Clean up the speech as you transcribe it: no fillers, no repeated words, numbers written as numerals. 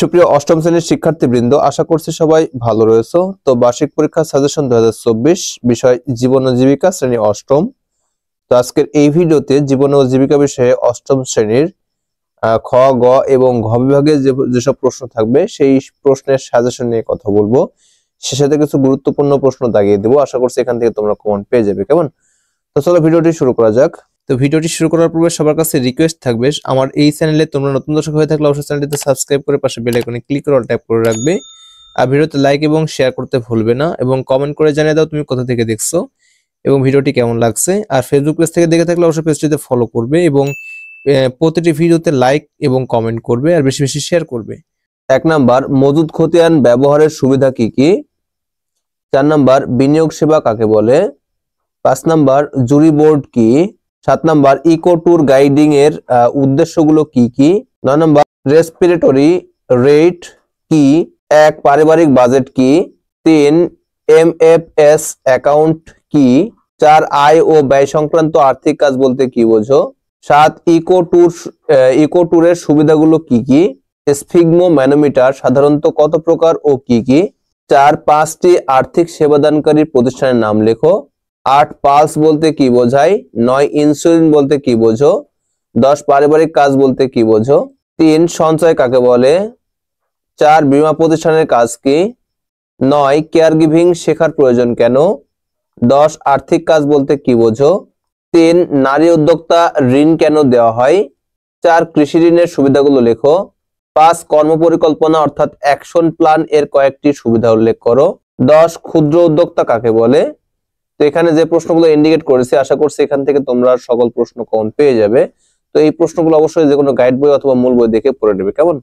সুপ্রিয় অষ্টম শ্রেণীর শিক্ষার্থীবৃন্দ, আশা করছি সবাই ভালো রয়েছো। তো বার্ষিক পরীক্ষা সাজেশন 2024, বিষয় জীবন ও জীবিকা, শ্রেণী অষ্টম। তো আজকের এই ভিডিওতে জীবন ও জীবিকা বিষয়ে অষ্টম শ্রেণীর খ, গ এবং ঘ বিভাগে যেসব প্রশ্ন থাকবে সেই প্রশ্নের সাজেশন নিয়ে কথা বলবো। সে সাথে কিছু গুরুত্বপূর্ণ প্রশ্ন দাগিয়ে দেবো। আশা করছি এখান থেকে তোমরা কমেন্ট পেয়ে যাবে। কেমন? তো চলো ভিডিওটি শুরু করা যাক। তো ভিডিওটি শুরু করার পূর্বে সবার কাছে রিকোয়েস্ট থাকবে, আমার এই চ্যানেলে তোমরা নতুন দর্শক হয়ে থাকলে অবশ্যই চ্যানেলটিতে সাবস্ক্রাইব করে পাশে বেল আইকনে ক্লিক করে অল ট্যাপ করে রাখবে। আর ভিডিওতে লাইক এবং শেয়ার করতে ভুলবে না, এবং কমেন্ট করে জানিয়ে দাও তুমি কোথা থেকে দেখছো এবং ভিডিওটি কেমন লাগছে। আর ফেসবুক পেজ থেকে দেখে থাকলে অবশ্যই পেজটিতে ফলো করবে এবং প্রতিটি ভিডিওতে লাইক এবং কমেন্ট করবে আর বেশি বেশি শেয়ার করবে। 1 নাম্বার, মজুদ খতিয়ান ব্যবহারের সুবিধা কি কি? 4 নাম্বার, বিনিয়োগ সেবা কাকে বলে? 5 নাম্বার, জুরি বোর্ড কি? 7 নাম্বার, ইকো ট্যুর গাইডিং এর উদ্দেশ্যগুলো কি কি? 9 নাম্বার, রেসপিরেটরি রেট কি? 1 পারিবারিক বাজেট কি? 3 এমএফএস অ্যাকাউন্ট কি? 4 আয় ও ব্যয় সংক্রান্ত আর্থিক কাজ বলতে কি বোঝো? 7 ইকো ট্যুরের সুবিধাগুলো কি কি? স্ফিগমো ম্যানোমিটার সাধারণত কত প্রকার ও কি কি? 4 5টি আর্থিক সেবাদানকারী প্রতিষ্ঠানের নাম লেখো। 8 পালস বলতে কি বোঝায়? 9 ইনসুলিন বলতে কি বোঝো? 10 পারিবারিক কাজ বলতে কি বোঝো? 3 সঞ্চয় কাকে বলে? 4 বীমা প্রতিষ্ঠানের কাজ কি? 9 কেয়ার গিভিং শেখার প্রয়োজন কেন? 10 আর্থিক কাজ বলতে কি বোঝো? 3 নারী উদ্যোক্তা ঋণ কেন দেওয়া হয়? 4 কৃষি ঋণের সুবিধাগুলো লেখো। 5 কর্মপরিকল্পনা অর্থাৎ অ্যাকশন প্ল্যান এর কয়েকটি সুবিধা উল্লেখ করো। 10 ক্ষুদ্র উদ্যোক্তা কাকে বলে? তো এখানে যে প্রশ্নগুলো ইন্ডিকেট করেছি, আশা করছি এখান থেকে তোমরা সকল প্রশ্ন কমন পেয়ে যাবে। তো এই প্রশ্নগুলো অবশ্যই যে কোনো গাইড বই অথবা মূল বই দেখে পড়ে নেবে। কেমন?